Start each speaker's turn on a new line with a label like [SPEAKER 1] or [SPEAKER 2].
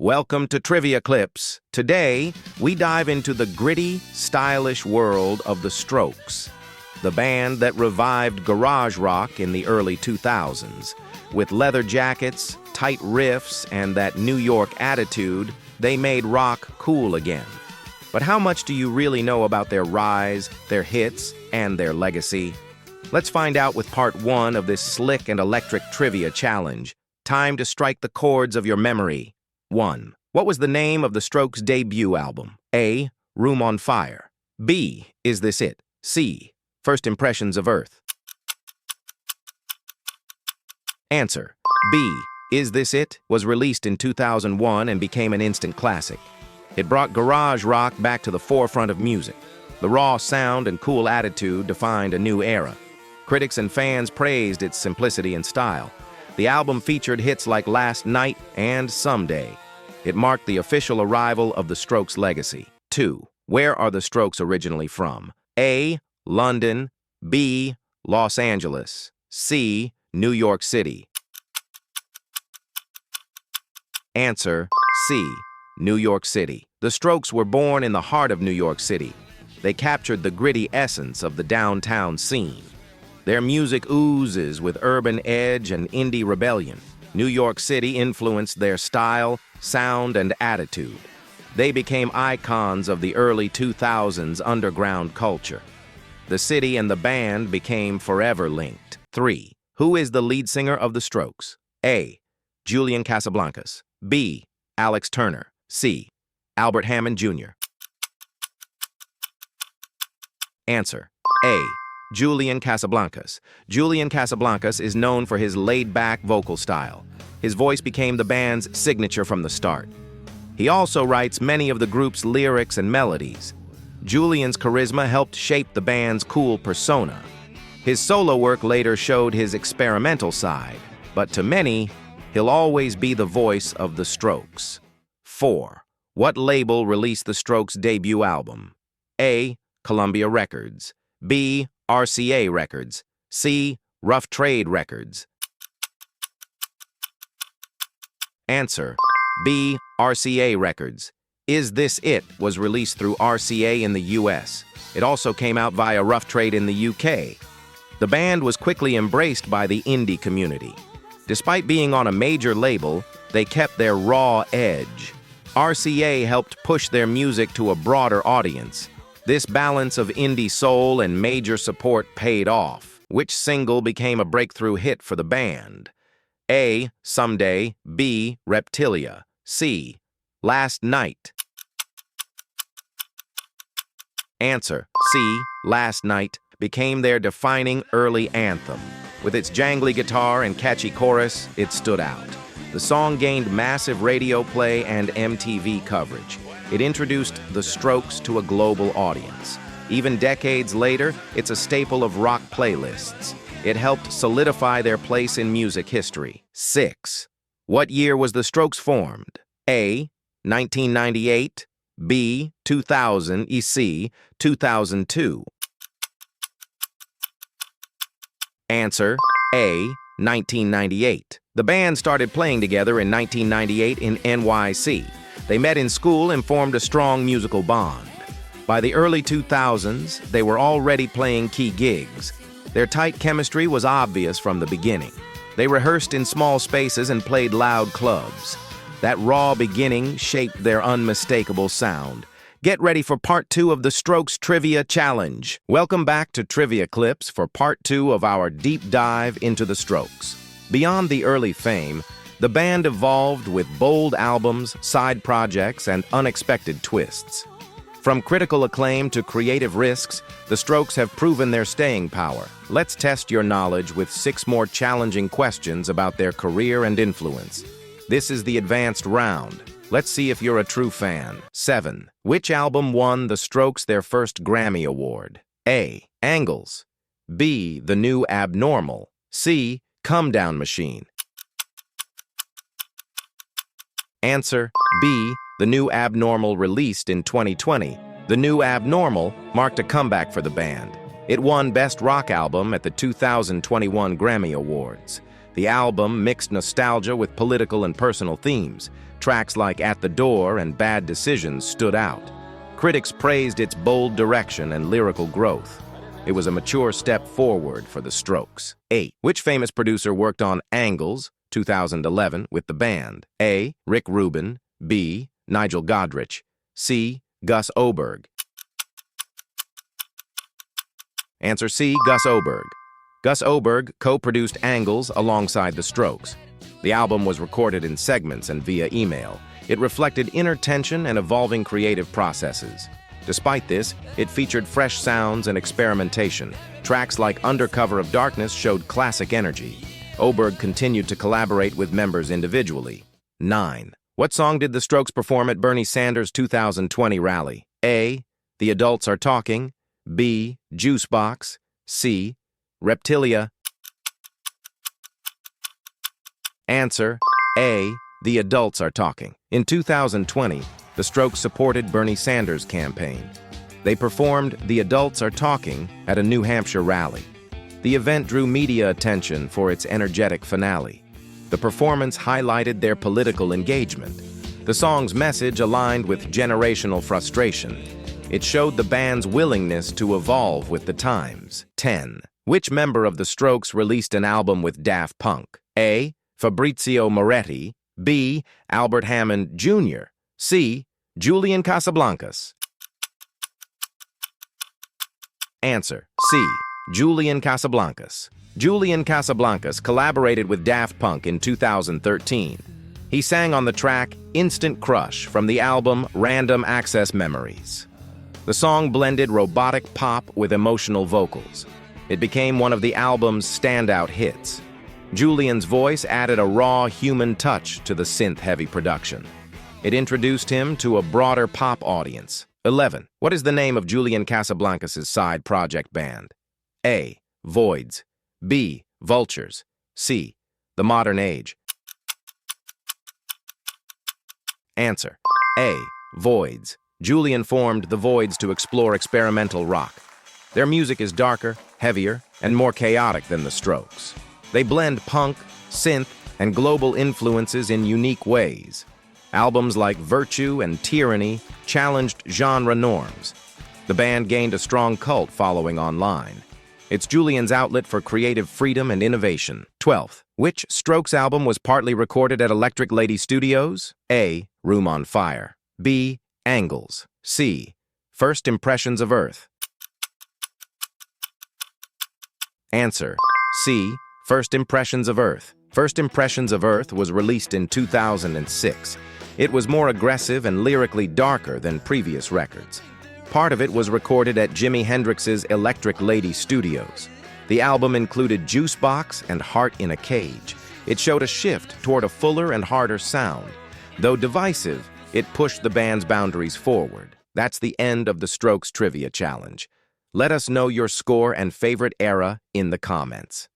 [SPEAKER 1] Welcome to Trivia Clips. Today, we dive into the gritty, stylish world of the Strokes, the band that revived garage rock in the early 2000s. With leather jackets, tight riffs, and that New York attitude, they made rock cool again. But how much do you really know about their rise, their hits, and their legacy? Let's find out with part 1 of this slick and electric trivia challenge. Time to strike the chords of your memory. 1. What was the name of the Strokes' debut album? A. Room on Fire. B. Is This It? C. First Impressions of Earth. Answer. B. Is This It? Was released in 2001 and became an instant classic. It brought garage rock back to the forefront of music. The raw sound and cool attitude defined a new era. Critics and fans praised its simplicity and style. The album featured hits like Last Night and Someday. It marked the official arrival of the Strokes' legacy. 2. Where are the Strokes originally from? A. London. B. Los Angeles. C. New York City. Answer. C. New York City. The Strokes were born in the heart of New York City. They captured the gritty essence of the downtown scene. Their music oozes with urban edge and indie rebellion. New York City influenced their style, sound, and attitude. They became icons of the early 2000s underground culture. The city and the band became forever linked. 3. Who is the lead singer of the Strokes? A. Julian Casablancas. B. Alex Turner. C. Albert Hammond Jr. Answer. A. Julian Casablancas. Julian Casablancas is known for his laid-back vocal style. His voice became the band's signature from the start. He also writes many of the group's lyrics and melodies. Julian's charisma helped shape the band's cool persona. His solo work later showed his experimental side, but to many, he'll always be the voice of the Strokes. 4. What label released the Strokes' debut album? A. Columbia Records. B. RCA Records. C. Rough Trade Records. Answer. B. RCA Records. Is This It? Was released through RCA in the US. It also came out via Rough Trade in the UK. The band was quickly embraced by the indie community. Despite being on a major label, they kept their raw edge. RCA helped push their music to a broader audience. This balance of indie soul and major support paid off. Which single became a breakthrough hit for the band? A. Someday. B. Reptilia. C. Last Night. Answer. C. Last Night became their defining early anthem. With its jangly guitar and catchy chorus, it stood out. The song gained massive radio play and MTV coverage. It introduced the Strokes to a global audience. Even decades later, it's a staple of rock playlists. It helped solidify their place in music history. 6. What year was the Strokes formed? A. 1998. B. 2000. C. 2002. Answer. A. 1998. The band started playing together in 1998 in NYC. They met in school and formed a strong musical bond. By the early 2000s, they were already playing key gigs. Their tight chemistry was obvious from the beginning. They rehearsed in small spaces and played loud clubs. That raw beginning shaped their unmistakable sound. Get ready for part 2 of the Strokes Trivia Challenge. Welcome back to Trivia Clips for part 2 of our deep dive into the Strokes. Beyond the early fame, the band evolved with bold albums, side projects, and unexpected twists. From critical acclaim to creative risks, the Strokes have proven their staying power. Let's test your knowledge with 6 more challenging questions about their career and influence. This is the advanced round. Let's see if you're a true fan. 7. Which album won the Strokes their first Grammy Award? A. Angles. B. The New Abnormal. C. Come Down Machine. Answer. B. The New Abnormal, released in 2020. The New Abnormal marked a comeback for the band. It won Best Rock Album at the 2021 Grammy Awards. The album mixed nostalgia with political and personal themes. Tracks like At the Door and Bad Decisions stood out. Critics praised its bold direction and lyrical growth. It was a mature step forward for the Strokes. 8. Which famous producer worked on Angles, 2011, with the band? A. Rick Rubin. B. Nigel Godrich. C. Gus Oberg. Answer C. Gus Oberg. Gus Oberg co-produced Angles alongside the Strokes. The album was recorded in segments and via email. It reflected inner tension and evolving creative processes. Despite this, it featured fresh sounds and experimentation. Tracks like Under Cover of Darkness showed classic energy. Oberg continued to collaborate with members individually. 9. What song did the Strokes perform at Bernie Sanders' 2020 rally? A. The Adults Are Talking. B. Juicebox. C. Reptilia. Answer A. The Adults Are Talking. In 2020, the Strokes supported Bernie Sanders' campaign. They performed The Adults Are Talking at a New Hampshire rally. The event drew media attention for its energetic finale. The performance highlighted their political engagement. The song's message aligned with generational frustration. It showed the band's willingness to evolve with the times. 10. Which member of the Strokes released an album with Daft Punk? A. Fabrizio Moretti. B. Albert Hammond Jr. C. Julian Casablancas. Answer C. Julian Casablancas. Julian Casablancas collaborated with Daft Punk in 2013. He sang on the track Instant Crush from the album Random Access Memories. The song blended robotic pop with emotional vocals. It became one of the album's standout hits. Julian's voice added a raw human touch to the synth-heavy production. It introduced him to a broader pop audience. 11. What is the name of Julian Casablancas' side project band? A. Voids. B. Vultures. C. The Modern Age. Answer A. Voids. Julian formed the Voids to explore experimental rock. Their music is darker, heavier, and more chaotic than the Strokes. They blend punk, synth, and global influences in unique ways. Albums like Virtue and Tyranny challenged genre norms. The band gained a strong cult following online. It's Julian's outlet for creative freedom and innovation. 12th. Which Strokes album was partly recorded at Electric Lady Studios? A. Room on Fire. B. Angles. C. First Impressions of Earth. Answer C. First Impressions of Earth. First Impressions of Earth was released in 2006. It was more aggressive and lyrically darker than previous records. Part of it was recorded at Jimi Hendrix's Electric Lady Studios. The album included Juicebox and Heart in a Cage. It showed a shift toward a fuller and harder sound. Though divisive, it pushed the band's boundaries forward. That's the end of the Strokes Trivia Challenge. Let us know your score and favorite era in the comments.